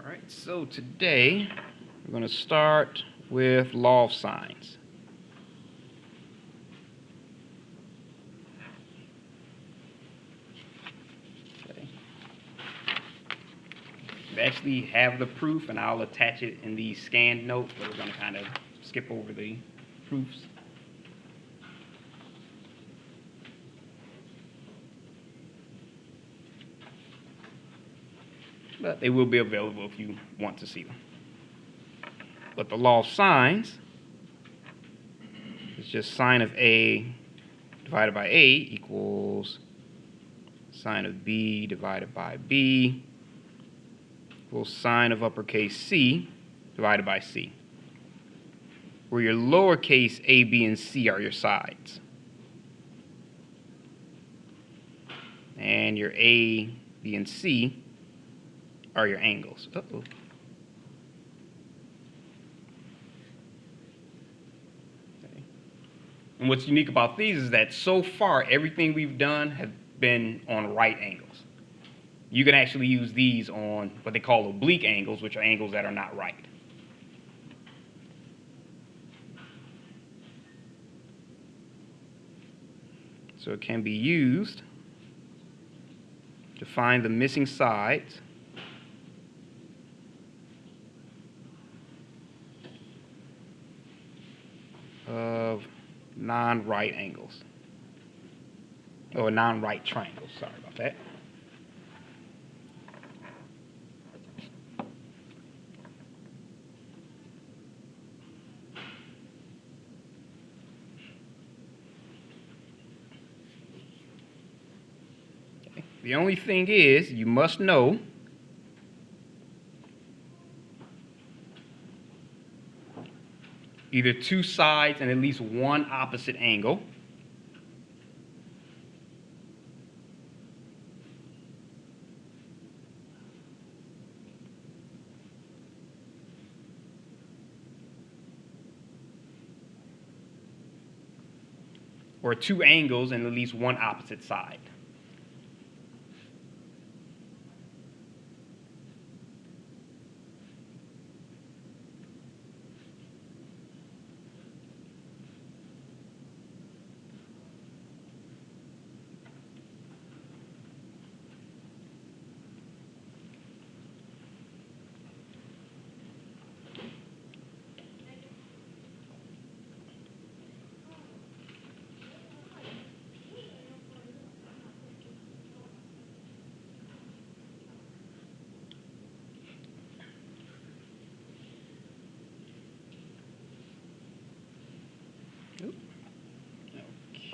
Alright, so today we're going to start with law of sines. Okay. We actually have the proof, and I'll attach it in the scanned notes, but we're going to kind of skip over the proofs. But they will be available if you want to see them. But the law of sines is just sine of A divided by A equals sine of B divided by B equals sine of uppercase C divided by C, where your lowercase a, b, and c are your sides. And your a, b, and c are your angles. Uh-oh. Okay. And what's unique about these is that so far everything we've done has been on right angles. You can actually use these on what they call oblique angles, which are angles that are not right. So it can be used to find the missing sides of non-right angles, or non-right triangles. Sorry about that. Okay. The only thing is, you must know either two sides and at least one opposite angle, or two angles and at least one opposite side.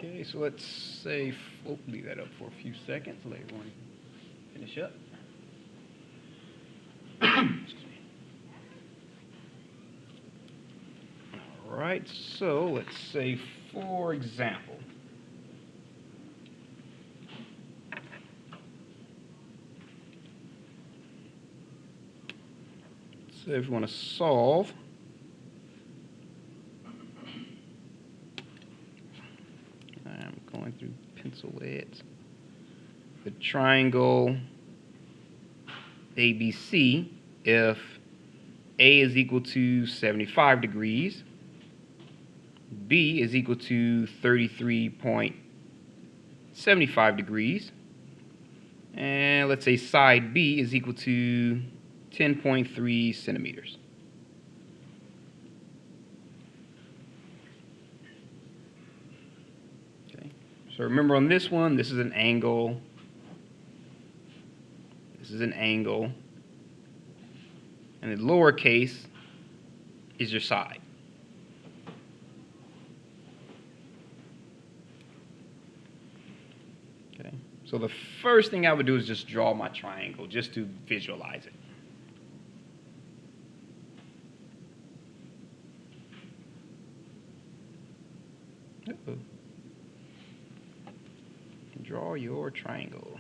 Okay, so let's say, leave that up for a few seconds, let everyone finish up. All right, so let's say, for example, so if you want to solve going through pencil heads, the triangle ABC, if A is equal to 75 degrees, B is equal to 33.75 degrees, and let's say side B is equal to 10.3 centimeters. So remember on this one, this is an angle. This is an angle. And the lowercase is your side. Okay. So the first thing I would do is just draw my triangle, just to visualize it. Uh-oh. Draw your triangle.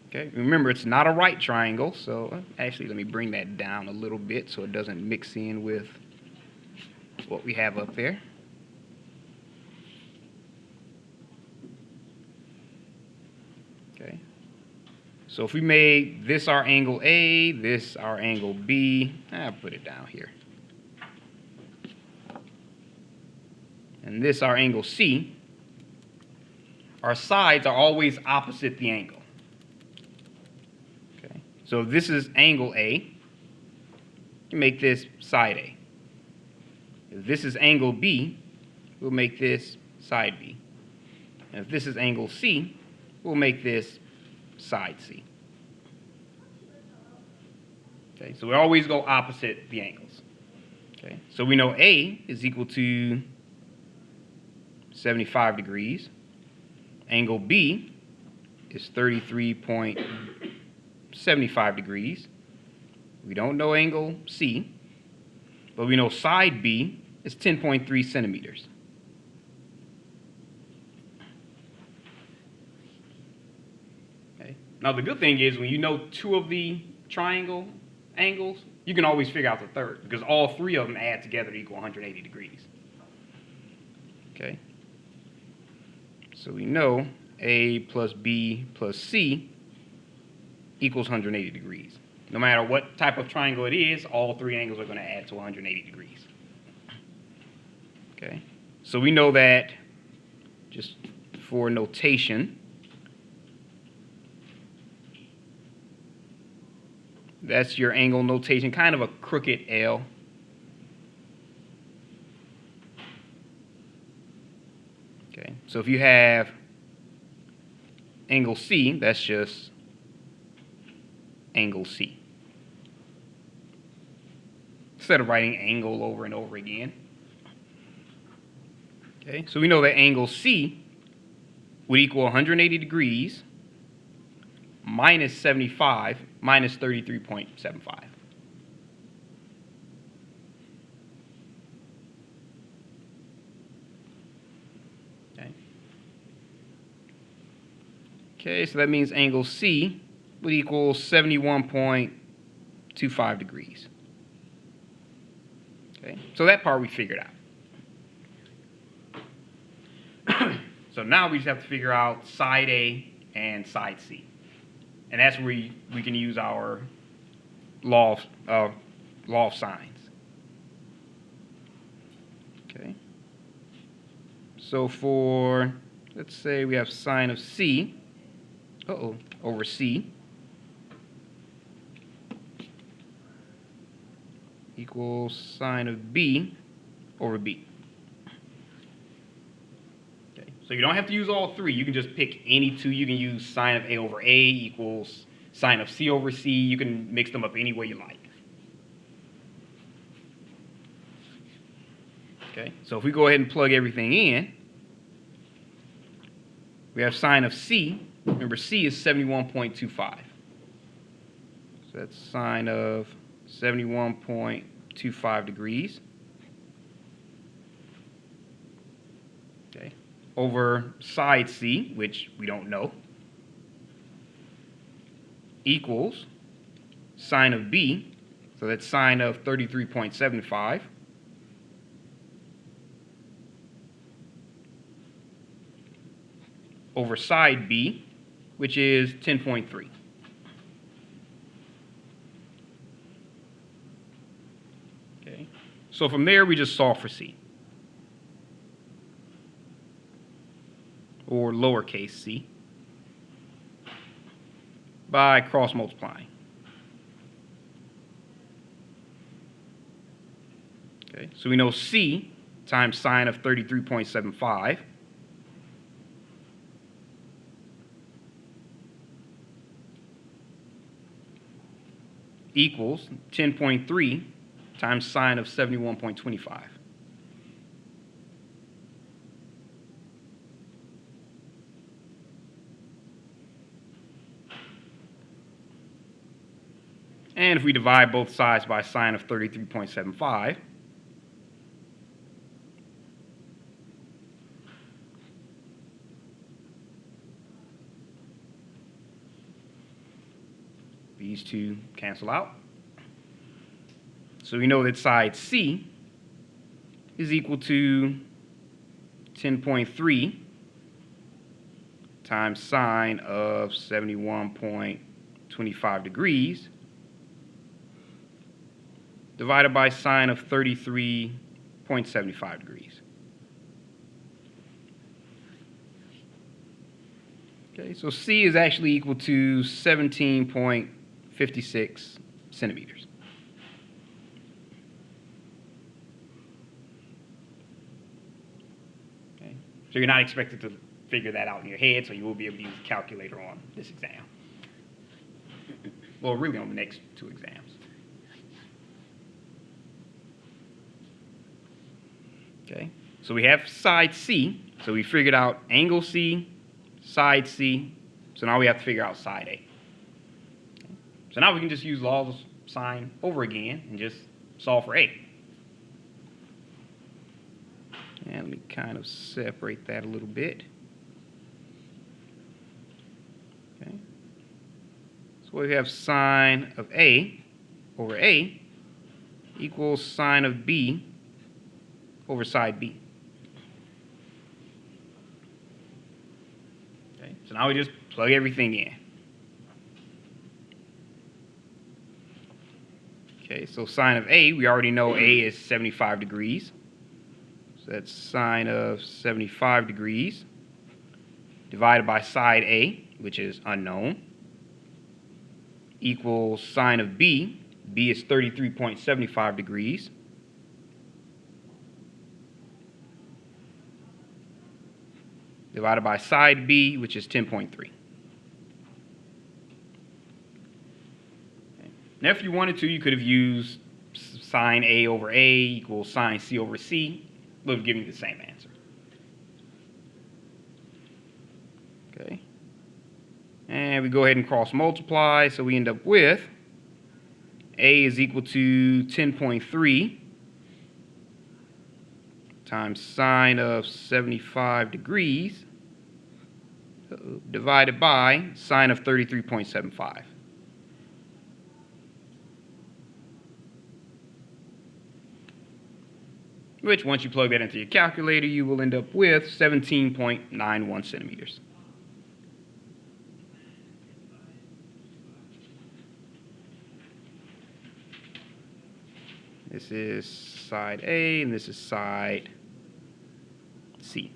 Okay, remember it's not a right triangle, so actually let me bring that down a little bit so it doesn't mix in with what we have up there. So if we made this our angle A, this our angle B, I'll put it down here. And this our angle C, our sides are always opposite the angle. Okay. So if this is angle A, you make this side A. If this is angle B, we'll make this side B. And if this is angle C, we'll make this side C. Okay, so we always go opposite the angles. Okay, so we know A is equal to 75 degrees. Angle B is 33.75 degrees. We don't know angle C, but we know side B is 10.3 centimeters. Okay. Now the good thing is when you know two of the triangle angles, you can always figure out the third because all three of them add together to equal 180 degrees. Okay. So we know A plus B plus C equals 180 degrees. No matter what type of triangle it is, all three angles are going to add to 180 degrees. Okay, so we know that, just for notation, that's your angle notation, kind of a crooked L. Okay, so if you have angle C, that's just angle C. Instead of writing angle over and over again. Okay, so we know that angle C would equal 180 degrees minus 75 minus 33.75. Okay, so that means angle C would equal 71.25 degrees. Okay, so that part we figured out. So now we just have to figure out side A and side C. And that's where we can use our law of sines. Okay. So for, let's say we have sine of C, over C equals sine of B over B. Okay, so you don't have to use all three. You can just pick any two. You can use sine of A over A equals sine of C over C. You can mix them up any way you like. Okay, so if we go ahead and plug everything in, we have sine of C. Remember, C is 71.25. So that's sine of 71.25 degrees. Okay. Over side C, which we don't know, equals sine of B. So that's sine of 33.75. Over side B, which is 10.3. Okay, so from there we just solve for C, or lowercase c, by cross multiplying. Okay, so we know C times sine of 33.75 equals 10.3 times sine of 71.25. And if we divide both sides by sine of 33.75, these two cancel out. So we know that side C is equal to 10.3 times sine of 71.25. 25 degrees divided by sine of 33.75 degrees. Okay, so C is actually equal to 17.56 centimeters. Okay, so you're not expected to figure that out in your head, so you will be able to use a calculator on this exam. Well, really on the next two exams. Okay, so we have side C, so we figured out angle C, side C, so now we have to figure out side A. Okay. So now we can just use laws of sine over again and just solve for A. And let me kind of separate that a little bit. Okay. So we have sine of A over A equals sine of B over side B. Okay, so now we just plug everything in. Okay, so sine of A, we already know A is 75 degrees. So that's sine of 75 degrees divided by side A, which is unknown, equals sine of B. B is 33.75 degrees. Divided by side B, which is 10.3. Okay. Now, if you wanted to, you could have used sine A over A equals sine C over C. It would have given you the same answer. Okay. And we go ahead and cross multiply, so we end up with A is equal to 10.3 times sine of 75 degrees divided by sine of 33.75. Which, once you plug that into your calculator, you will end up with 17.91 centimeters. This is side A, and this is side C.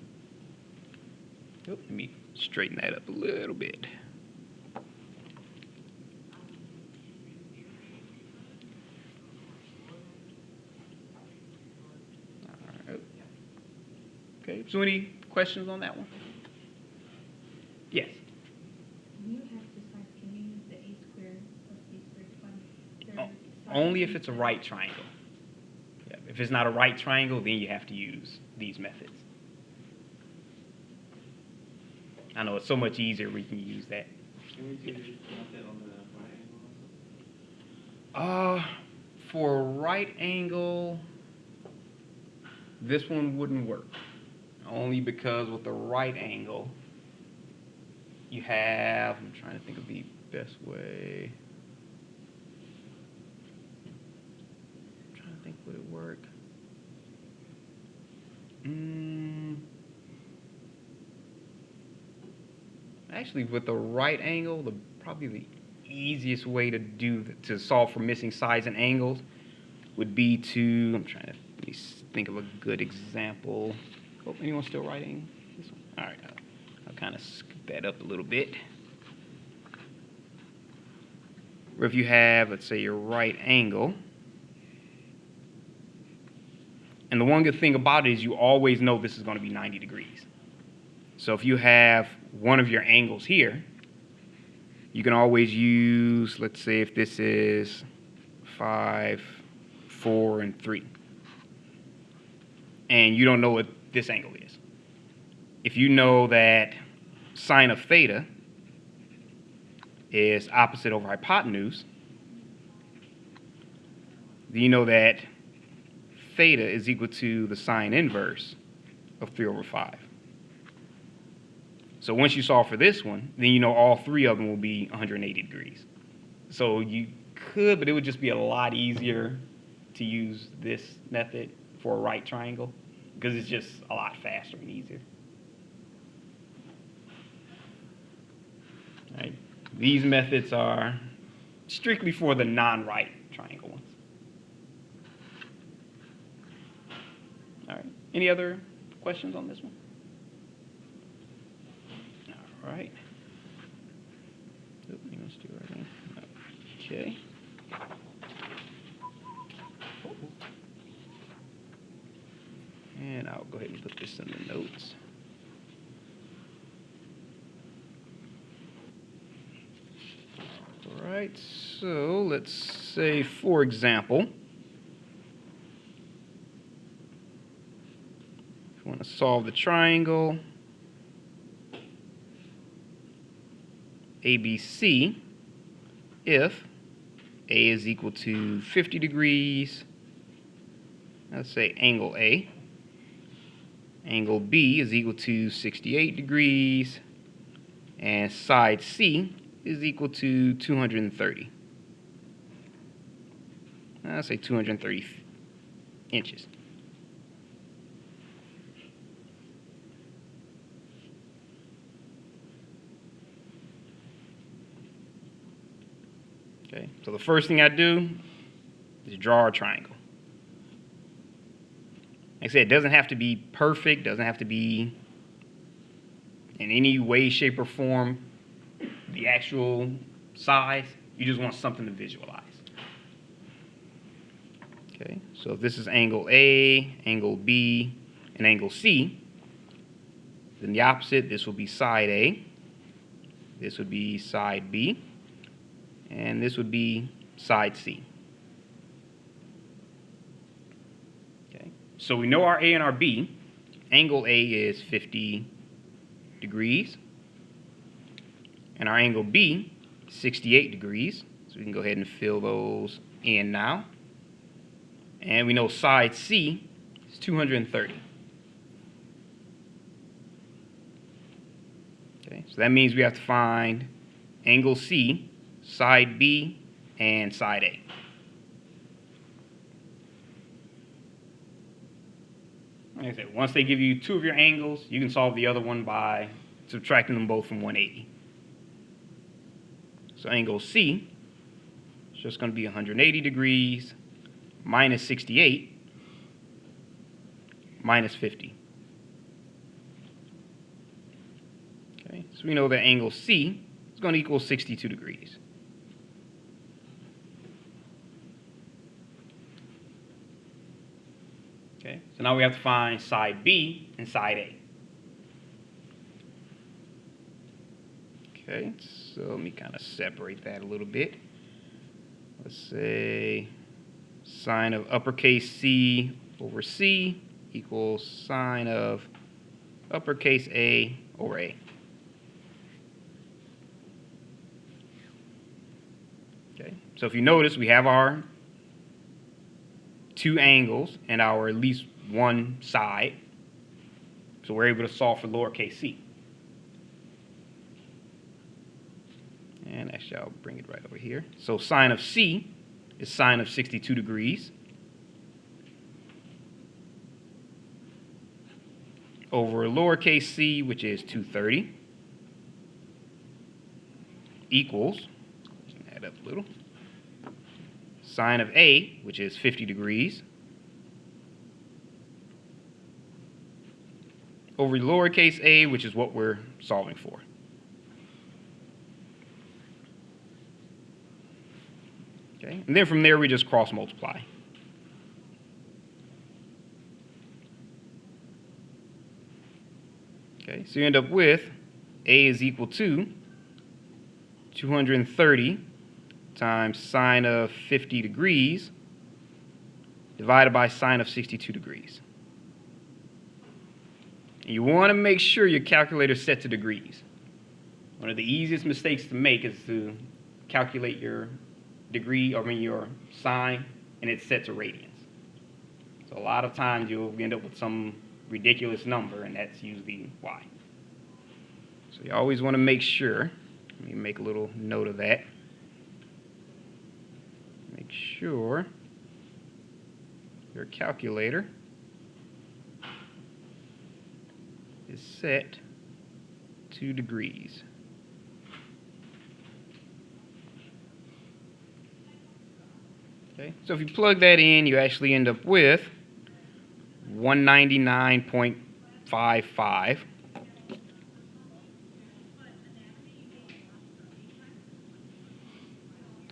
Oh, let me straighten that up a little bit. All right. Okay, so any questions on that one? Yes. When you have two sides, can you use the a squared plus b squared one? Only if it's a right triangle. Yeah, if it's not a right triangle, then you have to use these methods. I know it's so much easier we can use that. Can we do that on the right angle also? For a right angle, this one wouldn't work. Only because with the right angle, you have, I'm trying to think of the best way. I'm trying to think, would it work? Actually, with the right angle, probably the easiest way to solve for missing sides and angles would be to, I'm trying to let me think of a good example. Oh, anyone still writing this one? All right, I'll kind of scoot that up a little bit. Where if you have, let's say, your right angle, and the one good thing about it is you always know this is going to be 90 degrees. So if you have one of your angles here, you can always use, let's say if this is 5, 4, and 3. And you don't know what this angle is. If you know that sine of theta is opposite over hypotenuse, then you know that theta is equal to the sine inverse of 3 over 5. So once you solve for this one, then you know all three of them will be 180 degrees. So you could, but it would just be a lot easier to use this method for a right triangle because it's just a lot faster and easier. All right. These methods are strictly for the non-right triangle ones. All right. Any other questions on this one? All right. Oop, you must do everything. Okay. And I'll go ahead and put this in the notes. All right, so let's say, for example, if you want to solve the triangle ABC, if A is equal to 50 degrees, let's say angle A, angle B is equal to 68 degrees, and side C is equal to 230. I'll say 230 inches. Okay, so the first thing I do is draw a triangle. Like I said, it doesn't have to be perfect, doesn't have to be in any way, shape, or form the actual size. You just want something to visualize. Okay, so if this is angle A, angle B, and angle C, then the opposite, this will be side A, this would be side B, and this would be side C. Okay, so we know our A and our B. Angle A is 50 degrees, and our angle B is 68 degrees. So we can go ahead and fill those in now. And we know side C is 230. Okay, so that means we have to find angle C, side B, and side A. Like I said, once they give you two of your angles, you can solve the other one by subtracting them both from 180. So angle C is just going to be 180 degrees minus 68 minus 50. Okay, so we know that angle C is going to equal 62 degrees. Okay, so now we have to find side B and side A. Okay, so let me kind of separate that a little bit. Let's say sine of uppercase C over C equals sine of uppercase A over A. Okay, so if you notice, we have our two angles and our at least one side. So we're able to solve for lowercase c. And actually, I'll bring it right over here. So sine of C is sine of 62 degrees over lowercase c, which is 230, equals, add up a little, sine of A, which is 50 degrees, over lowercase a, which is what we're solving for. Okay, and then from there we just cross multiply. Okay, so you end up with A is equal to 230 times sine of 50 degrees divided by sine of 62 degrees. And you want to make sure your calculator is set to degrees. One of the easiest mistakes to make is to calculate your degree, your sine, and it's set to radians. So a lot of times you'll end up with some ridiculous number, and that's usually why. So you always want to make sure, let me make a little note of that. Make sure your calculator is set to degrees. Okay, so if you plug that in, you actually end up with 199.55,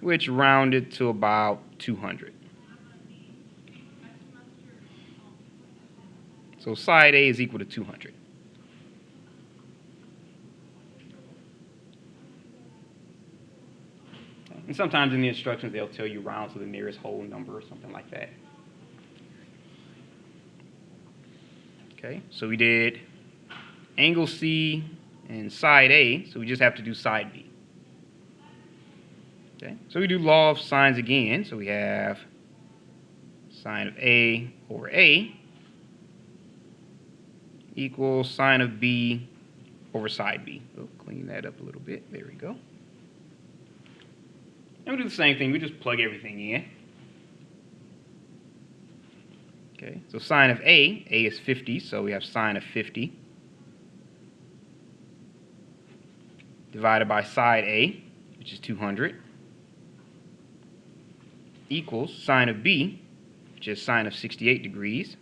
which rounded to about 200. So side A is equal to 200. And sometimes in the instructions, they'll tell you round to the nearest whole number or something like that. Okay, so we did angle C and side A, so we just have to do side B. Okay, so we do law of sines again. So we have sine of A over A equals sine of B over side B. We'll clean that up a little bit. There we go. And we do the same thing. We just plug everything in. Okay, so sine of A is 50, so we have sine of 50 divided by side A, which is 200, equals sine of B, which is sine of 68 degrees,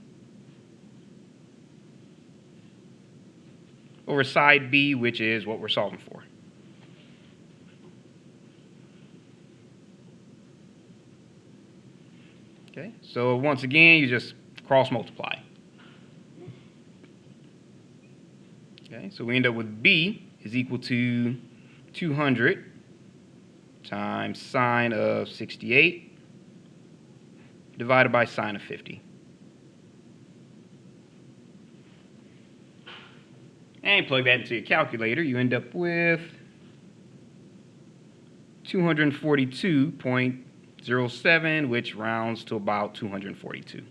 over side B, which is what we're solving for. Okay, so once again, you just cross multiply. Okay, so we end up with B is equal to 200 times sine of 68 divided by sine of 50. And plug that into your calculator, you end up with 242.07, which rounds to about 242.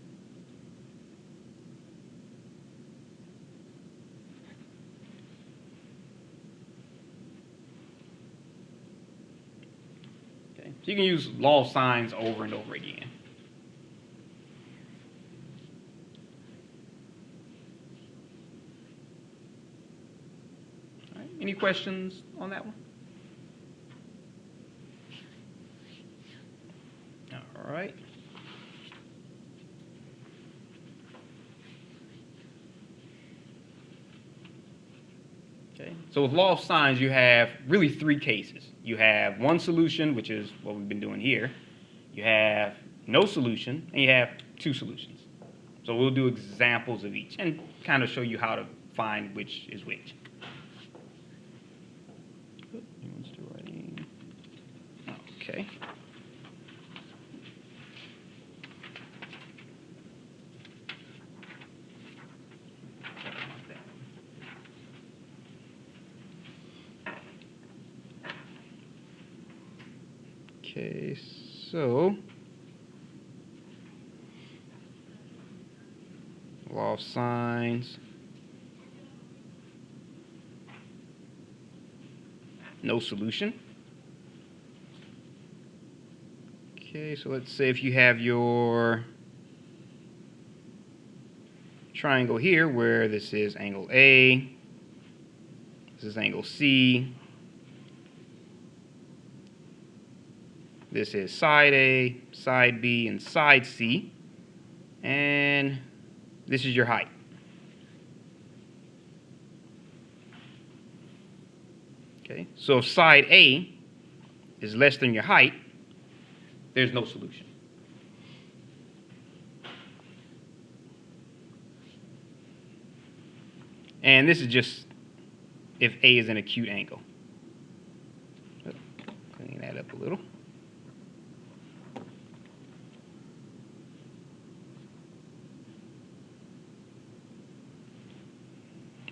Okay, so you can use law of sines over and over again. All right, any questions on that one? All right. Okay, so with law of sines, you have really three cases. You have one solution, which is what we've been doing here. You have no solution, and you have two solutions. So we'll do examples of each and kind of show you how to find which is which. Okay. Okay, so law of sines, no solution. Okay, so let's say if you have your triangle here where this is angle A, this is angle C, this is side A, side B, and side C, and this is your height. Okay, so if side A is less than your height, there's no solution. And this is just if A is an acute angle. Clean that up a little.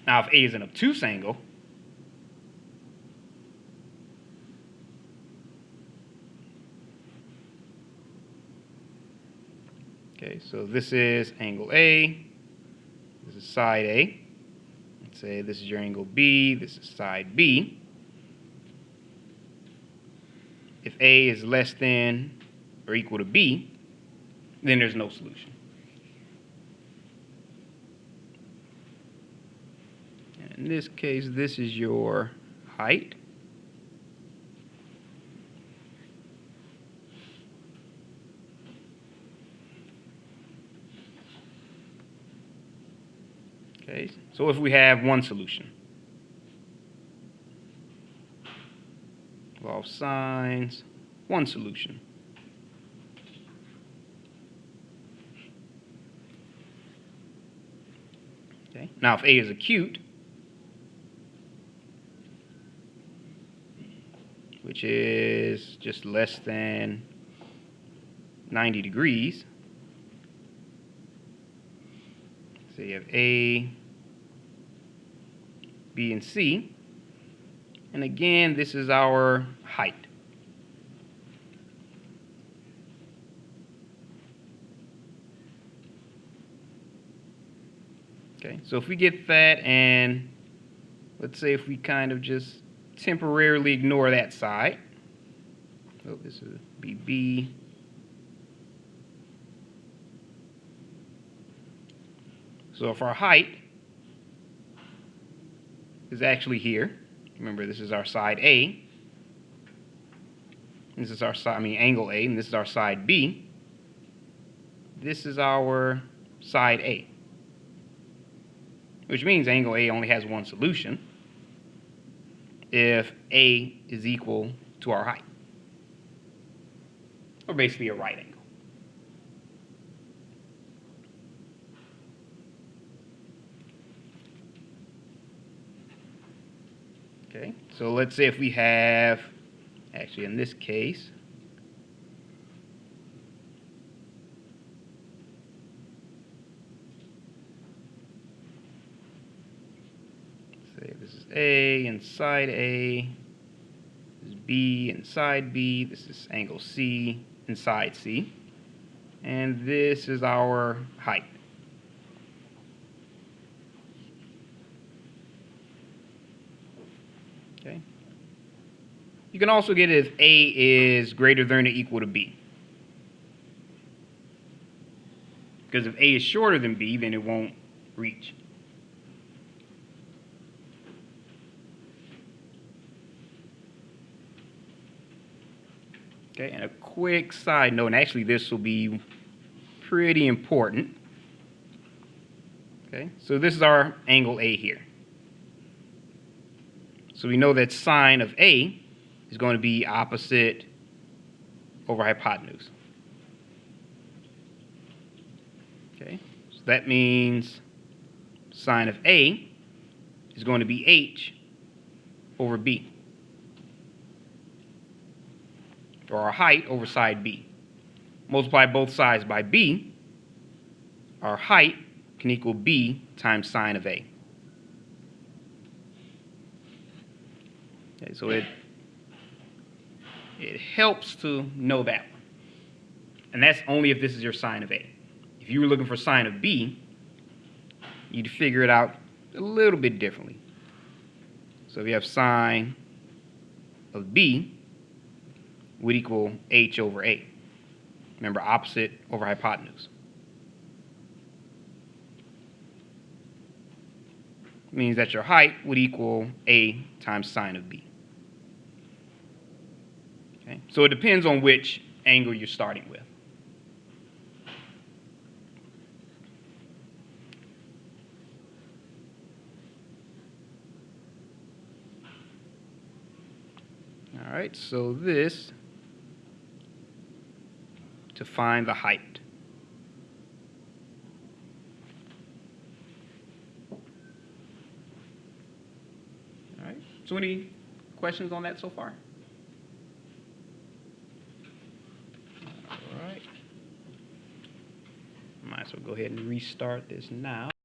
Now, if A is an obtuse angle, okay, so this is angle A, this is side A. Let's say this is your angle B, this is side B. If A is less than or equal to B, then there's no solution. In this case, this is your height. Okay, so if we have one solution, law of sines, one solution. Okay, now if A is acute, which is just less than 90 degrees, so you have A, B, and C. And again, this is our height. Okay, so if we get that, and let's say if we kind of just temporarily ignore that side. Oh, this would be B. So if our height is actually here, remember this is our side A, this is our side, angle A, and this is our side B. This is our side A, which means angle A only has one solution if A is equal to our height, or basically a right angle. Okay, so let's say if we have, actually in this case, say this is A and side A, this is B and side B, this is angle C and side C, and this is our height. Okay. You can also get it if A is greater than or equal to B. Because if A is shorter than B, then it won't reach. Okay, and a quick side note, and actually this will be pretty important. Okay, so this is our angle A here. So we know that sine of A is going to be opposite over hypotenuse. Okay, so that means sine of A is going to be H over B, or our height over side B. Multiply both sides by B, our height can equal B times sine of A. Okay, so it helps to know that one. And that's only if this is your sine of A. If you were looking for sine of B, you'd figure it out a little bit differently. So if you have sine of B would equal H over A. Remember, opposite over hypotenuse. Means that your height would equal A times sine of B. Okay? So it depends on which angle you're starting with. All right, so this to find the height. All right, so any questions on that so far? All right. Might as well go ahead and restart this now.